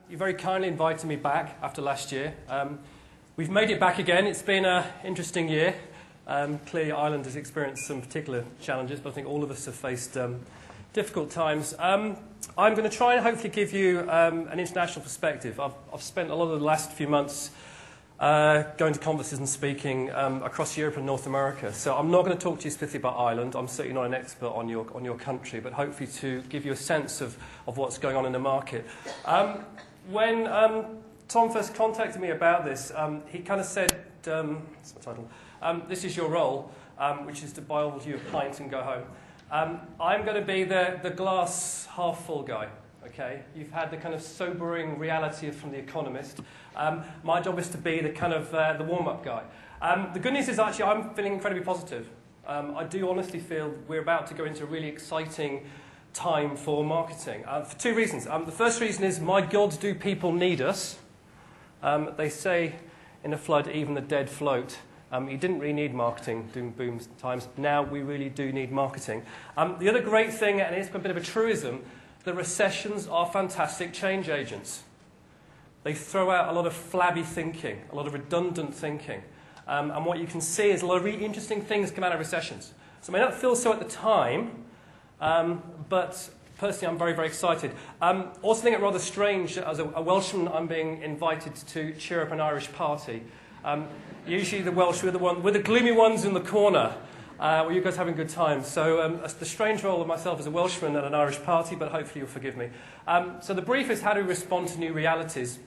You very kindly invited me back after last year. We've made it back again. It's been an interesting year. Clearly, Ireland has experienced some particular challenges, but I think all of us have faced difficult times. I'm going to try and hopefully give you an international perspective. I've spent a lot of the last few months going to conferences and speaking across Europe and North America. So I'm not going to talk to you specifically about Ireland. I'm certainly not an expert on your country, but hopefully to give you a sense of what's going on in the market. When Tom first contacted me about this, he kind of said, what's my title? This is your role, which is to buy all of you a pint and go home. I'm going to be the glass half full guy. Okay, you've had the kind of sobering reality from The Economist. My job is to be the kind of the warm-up guy. The good news is actually I'm feeling incredibly positive. I do honestly feel we're about to go into a really exciting time for marketing for two reasons. The first reason is, my God, do people need us? They say in a flood, even the dead float. You didn't really need marketing during boom times. Now we really do need marketing. The other great thing, and it's a bit of a truism, the recessions are fantastic change agents. They throw out a lot of flabby thinking, a lot of redundant thinking. And what you can see is a lot of really interesting things come out of recessions. So it may not feel so at the time, but personally I'm very, very excited. Also think it rather strange that as a Welshman I'm being invited to cheer up an Irish party. Usually the Welsh we're the gloomy ones in the corner. Well, you guys are having a good time. So the strange role of myself as a Welshman at an Irish party, but hopefully you'll forgive me. So the brief is how do we respond to new realities.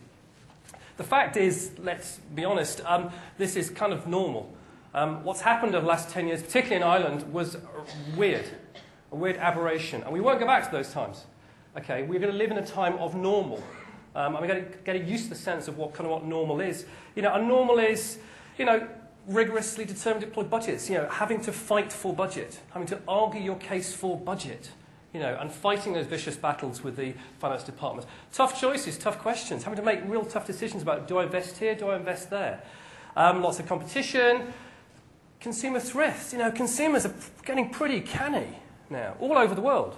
The fact is, let's be honest, this is kind of normal. What's happened over the last 10 years, particularly in Ireland, was weird, a weird aberration. And we won't go back to those times. Okay, we're going to live in a time of normal. And we're going to get used to the sense of what normal is. You know, and normal is, rigorously determined deployed budgets, having to fight for budget, having to argue your case for budget, and fighting those vicious battles with the finance department. Tough choices, tough questions, having to make real tough decisions about, do I invest here, do I invest there? Lots of competition, consumer thrift. Consumers are getting pretty canny now, all over the world.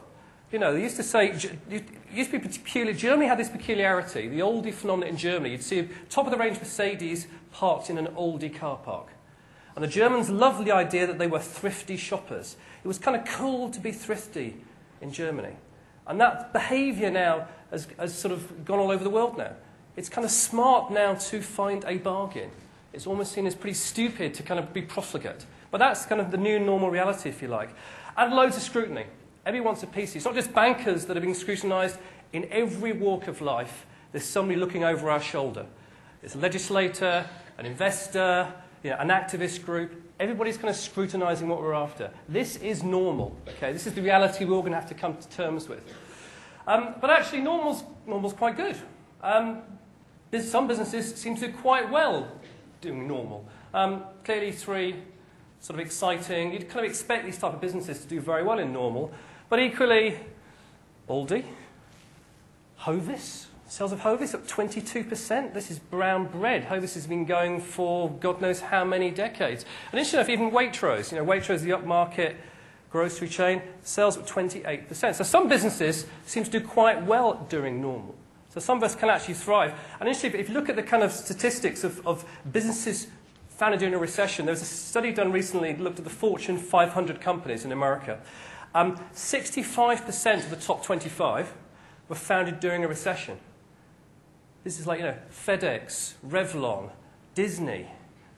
They used to say, it used to be peculiar. Germany had this peculiarity, the oldie phenomenon in Germany. You'd see a top-of-the-range Mercedes parked in an oldie car park. And the Germans loved the idea that they were thrifty shoppers. It was kind of cool to be thrifty in Germany. And that behaviour now has sort of gone all over the world now. It's kind of smart now to find a bargain. It's almost seen as pretty stupid to kind of be profligate. But that's kind of the new normal reality, if you like. And loads of scrutiny. Everyone wants a piece. It's not just bankers that are being scrutinised. In every walk of life, there's somebody looking over our shoulder. It's a legislator, an investor, an activist group. Everybody's kind of scrutinising what we're after. This is normal. Okay, this is the reality we're all going to have to come to terms with. But actually, normal's quite good. Some businesses seem to do quite well doing normal. Clearly, three sort of exciting. You'd kind of expect these type of businesses to do very well in normal. But equally, Aldi, Hovis, sales of Hovis up 22%. This is brown bread. Hovis has been going for God knows how many decades. And interesting enough, even Waitrose, Waitrose, the upmarket grocery chain, sales up 28%. So some businesses seem to do quite well during normal. So some of us can actually thrive. And interestingly, if you look at the kind of statistics of businesses founded during a recession, there was a study done recently that looked at the Fortune 500 companies in America. 65% of the top 25 were founded during a recession. This is like, FedEx, Revlon, Disney.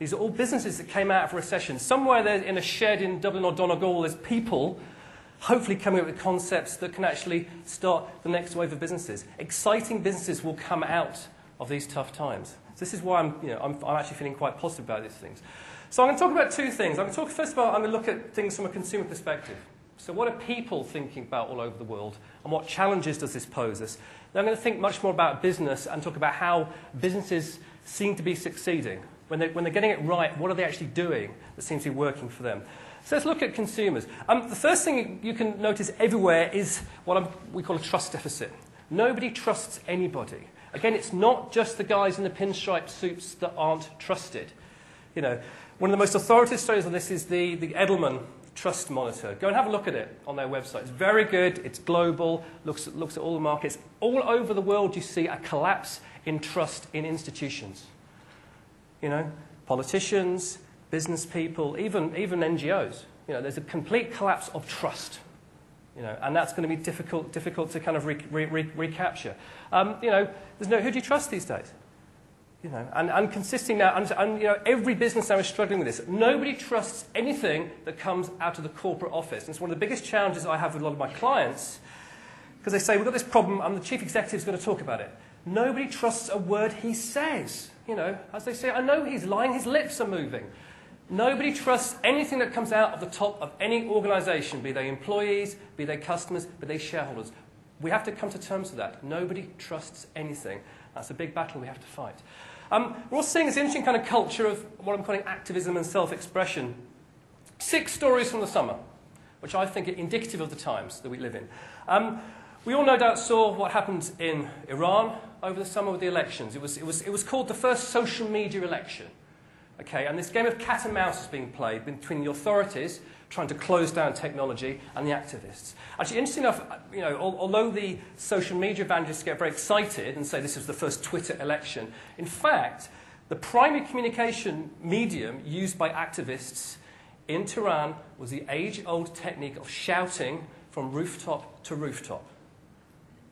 These are all businesses that came out of a recession. Somewhere there in a shed in Dublin or Donegal, there's people hopefully coming up with concepts that can actually start the next wave of businesses. Exciting businesses will come out of these tough times. So this is why I'm actually feeling quite positive about these things. So I'm going to talk about two things. I'm going to talk, first of all, I'm going to look at things from a consumer perspective. So what are people thinking about all over the world, and what challenges does this pose us? Then I'm going to think much more about business and talk about how businesses seem to be succeeding. When they're getting it right, what are they actually doing that seems to be working for them? So let's look at consumers. The first thing you can notice everywhere is what we call a trust deficit. Nobody trusts anybody. Again, it's not just the guys in the pinstripe suits that aren't trusted. One of the most authoritative studies on this is the Edelman Trust Monitor. Go and have a look at it on their website. It's very good. It's global. Looks at all the markets. All over the world, you see a collapse in trust in institutions. You know, politicians, business people, even NGOs. You know, there's a complete collapse of trust. You know, and that's going to be difficult to kind of recapture. You know, who do you trust these days? You know, and consisting now, and you know, every business now is struggling with this. Nobody trusts anything that comes out of the corporate office. And it's one of the biggest challenges I have with a lot of my clients, because they say, we've got this problem, and the chief executive is going to talk about it. Nobody trusts a word he says. You know, as they say, I know he's lying, his lips are moving. Nobody trusts anything that comes out of the top of any organisation, be they employees, be they customers, be they shareholders. We have to come to terms with that. Nobody trusts anything. That's a big battle we have to fight. We're also seeing this interesting kind of culture of what I'm calling activism and self-expression. 6 stories from the summer, which I think are indicative of the times that we live in. We all no doubt saw what happened in Iran over the summer with the elections. It was called the first social media election. Okay, and this game of cat and mouse is being played between the authorities trying to close down technology and the activists. Actually, interesting enough, you know, although the social media evangelists get very excited and say this is the first Twitter election, in fact, the primary communication medium used by activists in Tehran was the age-old technique of shouting from rooftop to rooftop.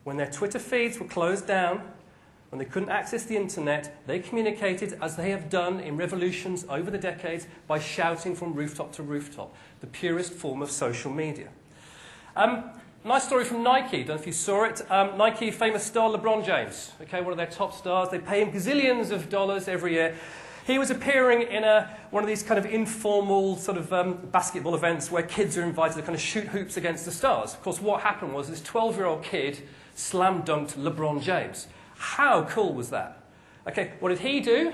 When their Twitter feeds were closed down, when they couldn't access the internet, they communicated, as they have done in revolutions over the decades, by shouting from rooftop to rooftop, the purest form of social media. Nice story from Nike. Don't know if you saw it. Nike famous star LeBron James, okay, one of their top stars. They pay him gazillions of dollars every year. He was appearing in one of these kind of informal sort of basketball events where kids are invited to kind of shoot hoops against the stars. Of course, what happened was this 12-year-old kid slam dunked LeBron James. How cool was that? Okay, what did he do?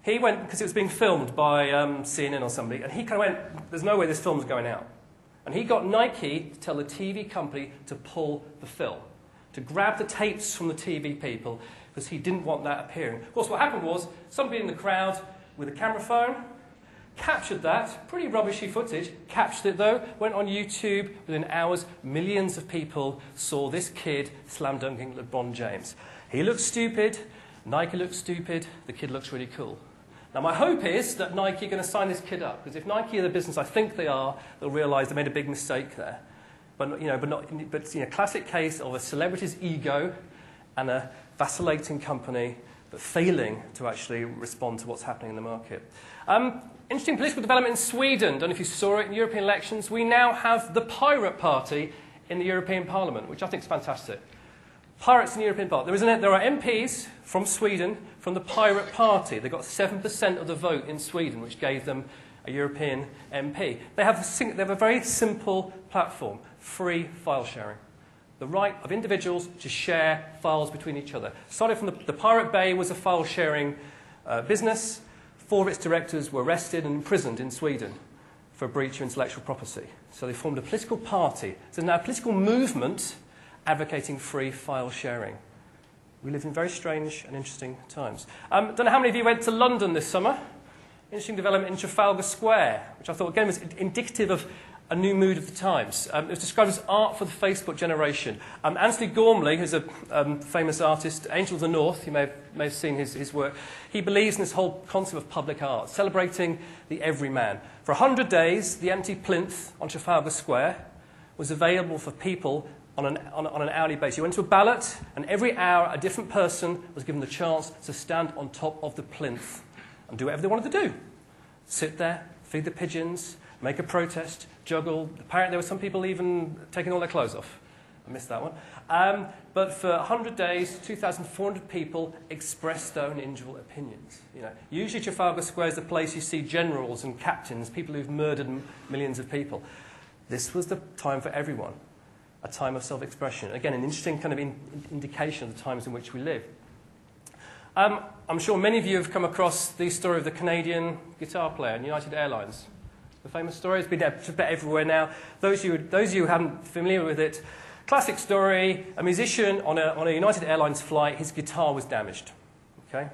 He went, because it was being filmed by CNN or somebody, and he kind of went, there's no way this film's going out. And he got Nike to tell the TV company to pull the film, to grab the tapes from the TV people, because he didn't want that appearing. Of course, what happened was, somebody in the crowd with a camera phone captured that, pretty rubbishy footage, captured it though, went on YouTube, within hours, millions of people saw this kid slam dunking LeBron James. He looks stupid, Nike looks stupid, the kid looks really cool. Now my hope is that Nike are going to sign this kid up, because if Nike are the business I think they are, they'll realise they made a big mistake there. But classic case of a celebrity's ego and a vacillating company, but failing to actually respond to what's happening in the market. Interesting political development in Sweden. Don't know if you saw it in European elections. We now have the Pirate Party in the European Parliament, which I think is fantastic. Pirates in the European Parliament. There are MPs from Sweden from the Pirate Party. They got 7% of the vote in Sweden, which gave them a European MP. They have a very simple platform, free file sharing. The right of individuals to share files between each other. Started from the Pirate Bay was a file sharing business. 4 of its directors were arrested and imprisoned in Sweden for breach of intellectual property. So they formed a political party. So now a political movement advocating free file sharing. We live in very strange and interesting times. Don't know how many of you went to London this summer. Interesting development in Trafalgar Square, which I thought again was indicative of a new mood of the times. It was described as art for the Facebook generation. Anthony Gormley, who's a famous artist, Angel of the North, you may have seen his work, he believes in this whole concept of public art, celebrating the everyman. For 100 days, the empty plinth on Trafalgar Square was available for people on an hourly basis. You went to a ballot, and every hour a different person was given the chance to stand on top of the plinth and do whatever they wanted to do. Sit there, feed the pigeons, make a protest, juggle. Apparently there were some people even taking all their clothes off. I missed that one. But for 100 days, 2,400 people expressed their own individual opinions. You know, usually Trafalgar Square is the place you see generals and captains, people who've murdered millions of people. This was the time for everyone. A time of self-expression. Again, an interesting kind of indication of the times in which we live. I'm sure many of you have come across the story of the Canadian guitar player in United Airlines. The famous story. It's been just about everywhere now. Those of you who aren't familiar with it, classic story, a musician on a United Airlines flight, his guitar was damaged. Okay?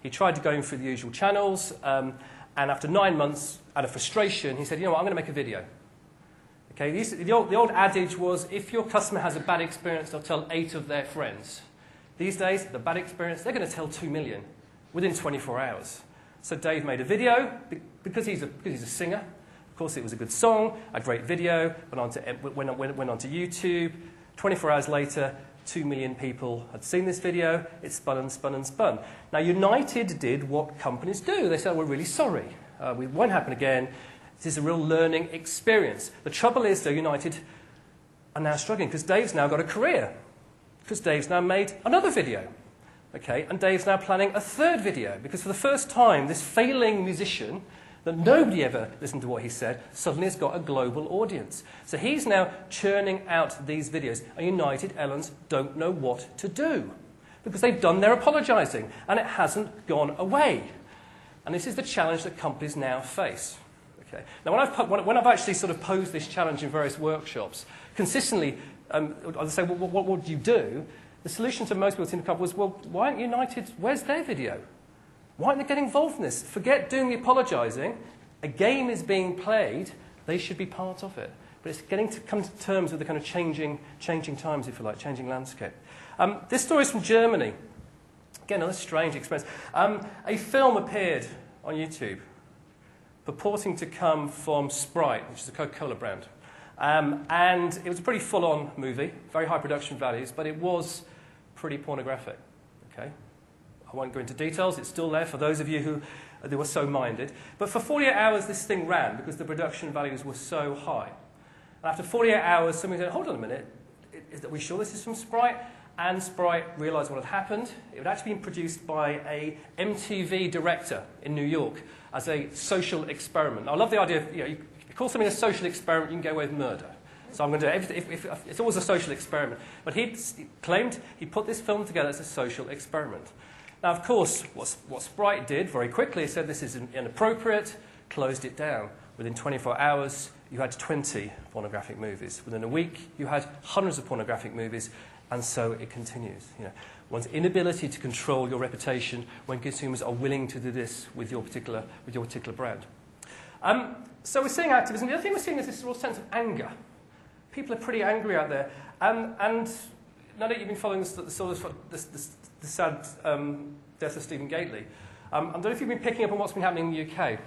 He tried to go through the usual channels, and after 9 months, out of frustration, he said, you know what, I'm going to make a video. Okay, the old adage was, if your customer has a bad experience, they'll tell 8 of their friends. These days, the bad experience, they're going to tell 2 million within 24 hours. So Dave made a video, because he's a singer. Of course, it was a good song, a great video, went on to YouTube. 24 hours later, 2 million people had seen this video. It spun and spun and spun. Now, United did what companies do. They said, we're really sorry. We won't happen again. This is a real learning experience. The trouble is, though, United are now struggling because Dave's now got a career. Because Dave's now made another video. Okay, and Dave's now planning a 3rd video. Because for the first time, this failing musician that nobody ever listened to what he said suddenly has got a global audience. So he's now churning out these videos. And United Airlines don't know what to do. Because they've done their apologising. And it hasn't gone away. And this is the challenge that companies now face. Okay. Now, when I've actually sort of posed this challenge in various workshops, consistently, I'll say, well, what would you do? The solution to most people seem to come was, well, why aren't United, where's their video? Why aren't they getting involved in this? Forget doing the apologising. A game is being played. They should be part of it. But it's getting to come to terms with the kind of changing times, if you like, changing landscape. This story is from Germany. Again, another strange experience. A film appeared on YouTube purporting to come from Sprite, which is a Coca-Cola brand. And it was a pretty full-on movie, very high production values, but it was pretty pornographic. Okay? I won't go into details. It's still there for those of you who were so minded. But for 48 hours, this thing ran because the production values were so high. And after 48 hours, somebody said, hold on a minute, are we sure this is from Sprite? And Sprite realised what had happened. It had actually been produced by a MTV director in New York as a social experiment. I love the idea of, you call something a social experiment, you can get away with murder. So I'm going to do everything. It's always a social experiment. But he claimed he put this film together as a social experiment. Now, of course, what Sprite did very quickly said this is inappropriate, closed it down. Within 24 hours, you had 20 pornographic movies. Within a week, you had hundreds of pornographic movies, and so it continues. One's inability to control your reputation when consumers are willing to do this with your particular brand. So we're seeing activism. The other thing we're seeing is this real sense of anger. People are pretty angry out there. And now that you've been following the sad death of Stephen Gately, I don't know if you've been picking up on what's been happening in the UK.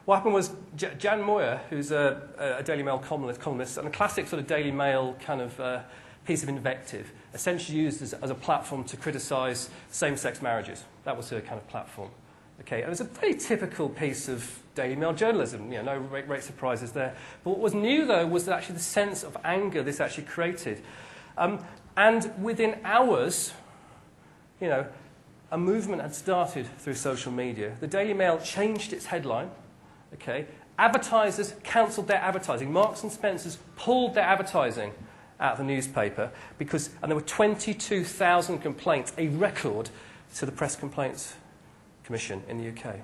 What happened was Jan Moyer, who's a Daily Mail columnist, and a classic sort of Daily Mail kind of piece of invective, essentially used as a platform to criticise same-sex marriages. That was her kind of platform. Okay, and it was a very typical piece of Daily Mail journalism. No great surprises there. But what was new, though, was that actually the sense of anger this actually created. And within hours, a movement had started through social media. The Daily Mail changed its headline. Okay, advertisers cancelled their advertising. Marks and Spencer's pulled their advertising out of the newspaper and there were 22,000 complaints, a record to the Press Complaints Commission in the UK.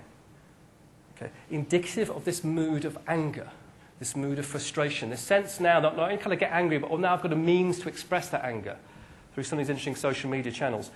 Okay, indicative of this mood of anger, this mood of frustration, this sense now that not only can I get angry, but now I've got a means to express that anger through some of these interesting social media channels.